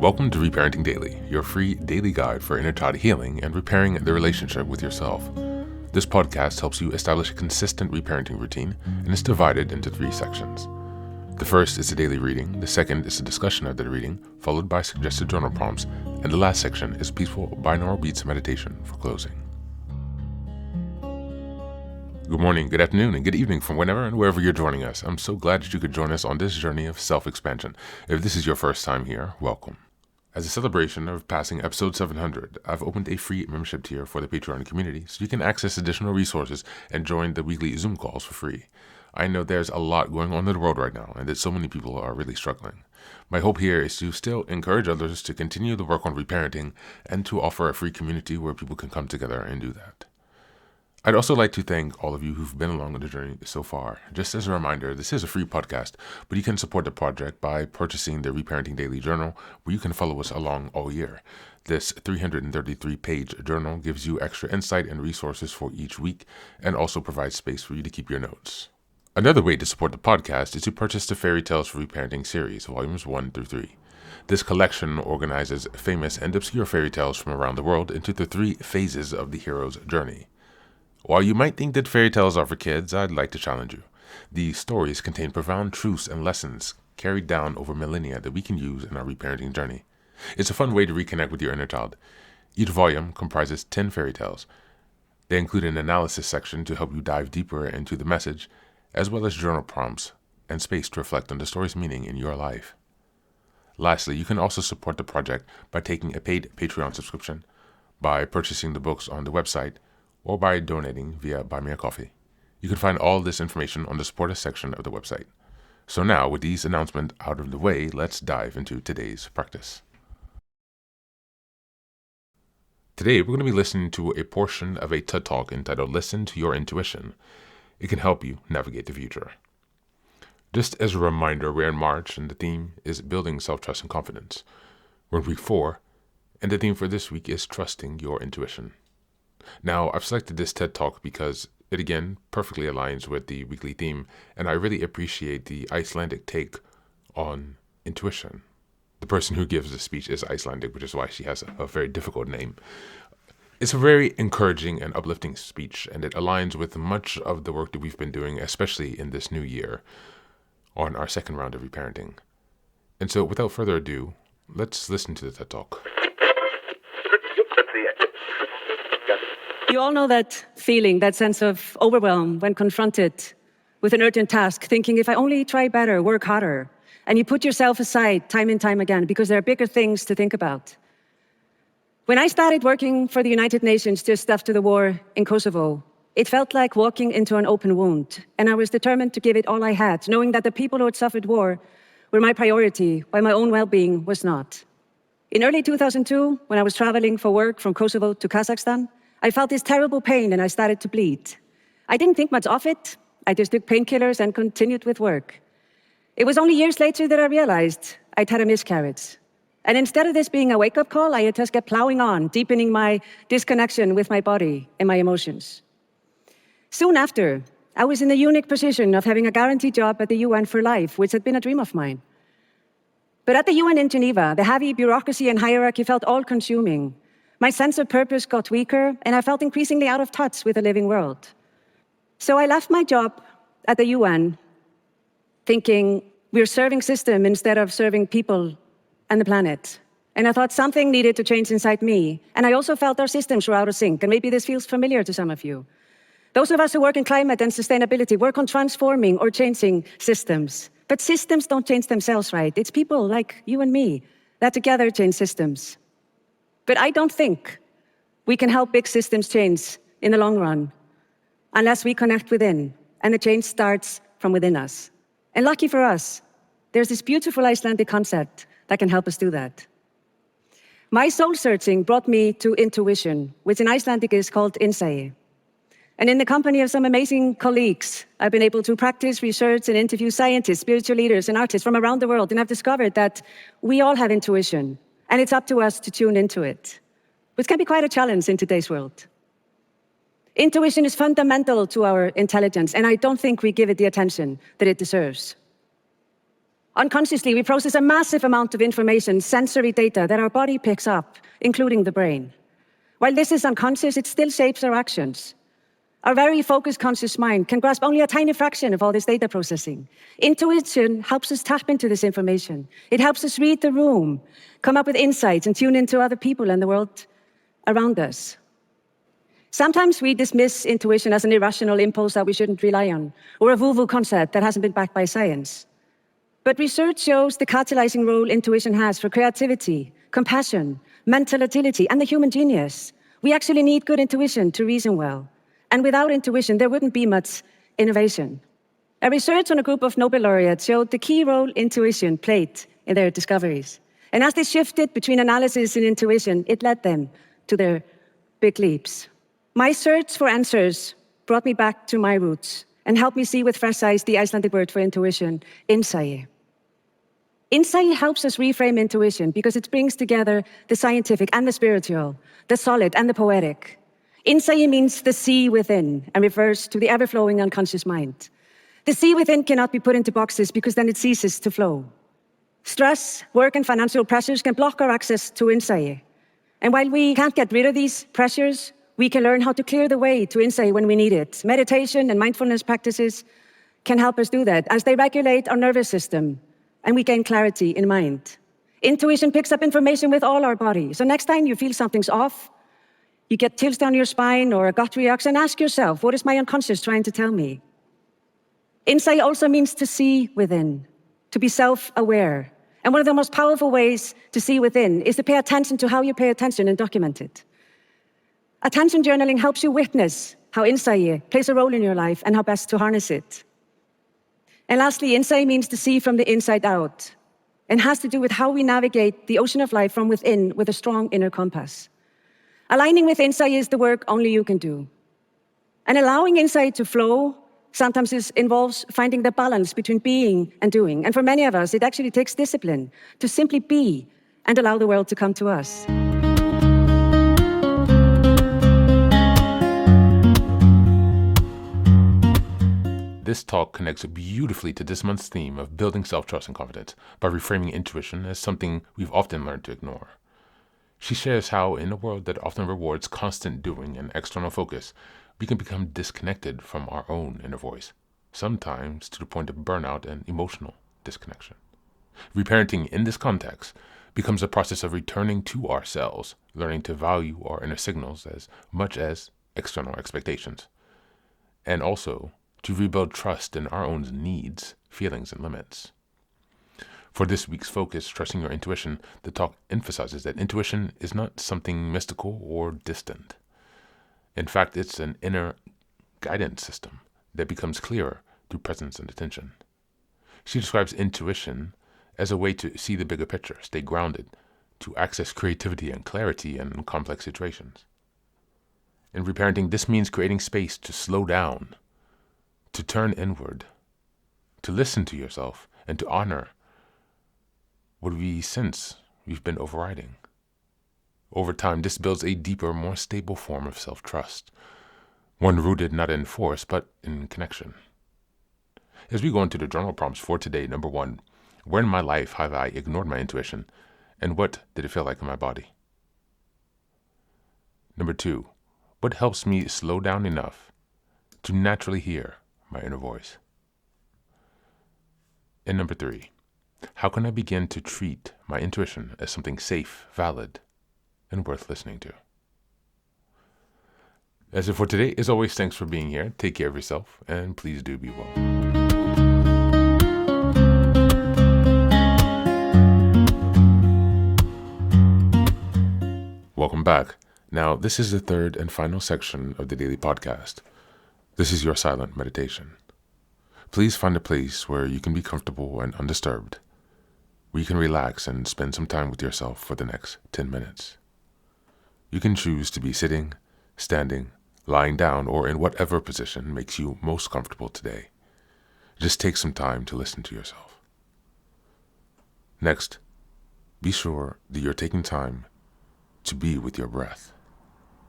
Welcome to Reparenting Daily, your free daily guide for inner child healing and repairing the relationship with yourself. This podcast helps you establish a consistent reparenting routine and is divided into 3 sections. The first is the daily reading, the second is a discussion of the reading, followed by suggested journal prompts, and the last section is peaceful binaural beats meditation for closing. Good morning, good afternoon, and good evening from whenever and wherever you're joining us. I'm so glad that you could join us on this journey of self-expansion. If this is your first time here, welcome. As a celebration of passing episode 700, I've opened a free membership tier for the Patreon community so you can access additional resources and join the weekly Zoom calls for free. I know there's a lot going on in the world right now and that so many people are really struggling. My hope here is to still encourage others to continue the work on reparenting and to offer a free community where people can come together and do that. I'd also like to thank all of you who've been along on the journey so far. Just as a reminder, this is a free podcast, but you can support the project by purchasing the Reparenting Daily Journal, where you can follow us along all year. This 333-page journal gives you extra insight and resources for each week, and also provides space for you to keep your notes. Another way to support the podcast is to purchase the Fairy Tales for Reparenting series, volumes 1 through 3. This collection organizes famous and obscure fairy tales from around the world into the 3 phases of the hero's journey. While you might think that fairy tales are for kids, I'd like to challenge you. These stories contain profound truths and lessons carried down over millennia that we can use in our reparenting journey. It's a fun way to reconnect with your inner child. Each volume comprises 10 fairy tales. They include an analysis section to help you dive deeper into the message, as well as journal prompts and space to reflect on the story's meaning in your life. Lastly, you can also support the project by taking a paid Patreon subscription, by purchasing the books on the website, or by donating via Buy Me a Coffee. You can find all this information on the Support Us section of the website. So now, with these announcements out of the way, let's dive into today's practice. Today, we're going to be listening to a portion of a TED Talk entitled Listen to Your Intuition. It can help you navigate the future. Just as a reminder, we're in March, and the theme is Building Self-Trust and Confidence. We're in week 4, and the theme for this week is Trusting Your Intuition. Now, I've selected this TED Talk because it again perfectly aligns with the weekly theme, and I really appreciate the Icelandic take on intuition. The person who gives the speech is Icelandic, which is why she has a very difficult name. It's a very encouraging and uplifting speech, and it aligns with much of the work that we've been doing, especially in this new year, on our second round of reparenting. And so, without further ado, let's listen to the TED Talk. You all know that feeling, that sense of overwhelm when confronted with an urgent task, thinking if I only try better, work harder, and you put yourself aside time and time again because there are bigger things to think about. When I started working for the United Nations just after the war in Kosovo, it felt like walking into an open wound, and I was determined to give it all I had, knowing that the people who had suffered war were my priority, while my own well-being was not. In early 2002, when I was traveling for work from Kosovo to Kazakhstan, I felt this terrible pain and I started to bleed. I didn't think much of it. I just took painkillers and continued with work. It was only years later that I realized I'd had a miscarriage. And instead of this being a wake-up call, I had just kept plowing on, deepening my disconnection with my body and my emotions. Soon after, I was in the unique position of having a guaranteed job at the UN for life, which had been a dream of mine. But at the UN in Geneva, the heavy bureaucracy and hierarchy felt all-consuming. My sense of purpose got weaker, and I felt increasingly out of touch with the living world. So I left my job at the UN, thinking we're serving system instead of serving people and the planet. And I thought something needed to change inside me. And I also felt our systems were out of sync, and maybe this feels familiar to some of you. Those of us who work in climate and sustainability work on transforming or changing systems. But systems don't change themselves, right? It's people like you and me that together change systems. But I don't think we can help big systems change in the long run unless we connect within, and the change starts from within us. And lucky for us, there's this beautiful Icelandic concept that can help us do that. My soul searching brought me to intuition, which in Icelandic is called insight. And in the company of some amazing colleagues, I've been able to practice, research, and interview scientists, spiritual leaders, and artists from around the world, and I've discovered that we all have intuition. And it's up to us to tune into it, which can be quite a challenge in today's world. Intuition is fundamental to our intelligence, and I don't think we give it the attention that it deserves. Unconsciously, we process a massive amount of information, sensory data that our body picks up, including the brain. While this is unconscious, it still shapes our actions. Our very focused, conscious mind can grasp only a tiny fraction of all this data processing. Intuition helps us tap into this information. It helps us read the room, come up with insights, and tune into other people and the world around us. Sometimes we dismiss intuition as an irrational impulse that we shouldn't rely on, or a woo-woo concept that hasn't been backed by science. But research shows the catalyzing role intuition has for creativity, compassion, mental agility, and the human genius. We actually need good intuition to reason well. And without intuition, there wouldn't be much innovation. A research on a group of Nobel laureates showed the key role intuition played in their discoveries. And as they shifted between analysis and intuition, it led them to their big leaps. My search for answers brought me back to my roots and helped me see with fresh eyes the Icelandic word for intuition, insight. Insight helps us reframe intuition because it brings together the scientific and the spiritual, the solid and the poetic. Insight means the sea within and refers to the ever-flowing unconscious mind. The sea within cannot be put into boxes because then it ceases to flow. Stress, work, and financial pressures can block our access to insight. And while we can't get rid of these pressures, we can learn how to clear the way to insight when we need it. Meditation and mindfulness practices can help us do that as they regulate our nervous system and we gain clarity in mind. Intuition picks up information with all our body. So next time you feel something's off, you get chills down your spine or a gut reaction, ask yourself, what is my unconscious trying to tell me? Insight also means to see within, to be self-aware. And one of the most powerful ways to see within is to pay attention to how you pay attention and document it. Attention journaling helps you witness how insight plays a role in your life and how best to harness it. And lastly, insight means to see from the inside out and has to do with how we navigate the ocean of life from within with a strong inner compass. Aligning with insight is the work only you can do. And allowing insight to flow sometimes involves finding the balance between being and doing. And for many of us, it actually takes discipline to simply be and allow the world to come to us. This talk connects beautifully to this month's theme of building self-trust and confidence by reframing intuition as something we've often learned to ignore. She shares how, in a world that often rewards constant doing and external focus, we can become disconnected from our own inner voice, sometimes to the point of burnout and emotional disconnection. Reparenting in this context becomes a process of returning to ourselves, learning to value our inner signals as much as external expectations, and also to rebuild trust in our own needs, feelings, and limits. For this week's focus, Trusting Your Intuition, the talk emphasizes that intuition is not something mystical or distant. In fact, it's an inner guidance system that becomes clearer through presence and attention. She describes intuition as a way to see the bigger picture, stay grounded, to access creativity and clarity in complex situations. In reparenting, this means creating space to slow down, to turn inward, to listen to yourself, and to honor what we sense we've been overriding. Over time, this builds a deeper, more stable form of self-trust, one rooted not in force, but in connection. As we go into the journal prompts for today, number 1, where in my life have I ignored my intuition, and what did it feel like in my body? Number 2, what helps me slow down enough to naturally hear my inner voice? And number 3, how can I begin to treat my intuition as something safe, valid, and worth listening to? That's it for today. As always, thanks for being here. Take care of yourself, and please do be well. Welcome back. Now, this is the third and final section of the daily podcast. This is your silent meditation. Please find a place where you can be comfortable and undisturbed, where you can relax and spend some time with yourself for the next 10 minutes. You can choose to be sitting, standing, lying down, or in whatever position makes you most comfortable today. Just take some time to listen to yourself. Next, be sure that you're taking time to be with your breath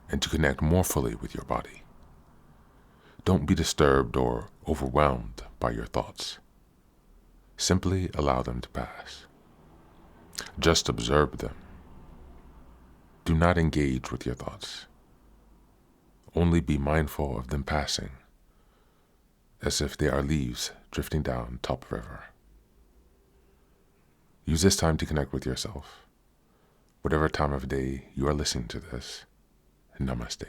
and to connect more fully with your body. Don't be disturbed or overwhelmed by your thoughts. Simply allow them to pass. Just observe them. Do not engage with your thoughts. Only be mindful of them passing, as if they are leaves drifting down top river. Use this time to connect with yourself, whatever time of day you are listening to this. Namaste.